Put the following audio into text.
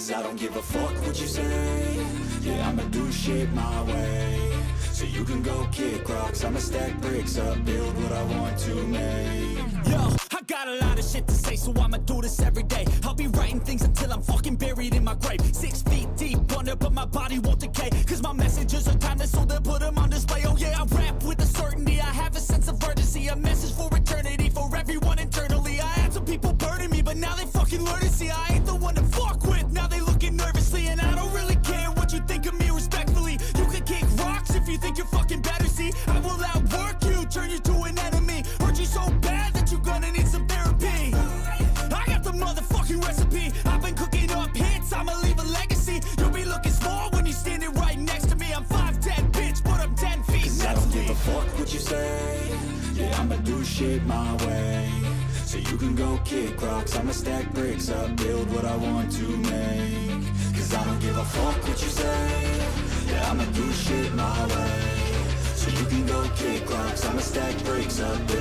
Cause I don't give a fuck what you say. Yeah, I'ma do shit my way. So you can go kick rocks, I'ma stack bricks up, build what I want to make. Yo, I got a lot of shit to say, so I'ma do this every day. I'll be writing things until I'm fucking buried in my grave. 6 feet deep under, but my body won't decay. Cause my messages are timeless, so they'll put them on display. Oh yeah, I rap with a certainty, I have a sense of urgency. A message for eternity, for everyone internally. I had some people burning me, but now they fucking learn to see I ain't the one to fuck with, now they looking nervously. And I don't really care what you think of me, respectfully. You can kick rocks if you think you're fucking better, see. I will outwork you, turn you to an enemy. Hurt you so bad that you're gonna need some therapy. I got the motherfucking recipe. I've been cooking up hits, I'ma leave a legacy. You'll be looking small when you're standing right next to me. I'm 5'10", bitch, but I'm 10 feet. Cause I don't give a fuck what you say. Yeah, I'ma do shit my way. So you can go kick rocks, I'ma stack bricks up, build what I want to make. Cause I don't give a fuck what you say. Yeah, I'ma do shit my way. So you can go kick rocks, I'ma stack bricks up, build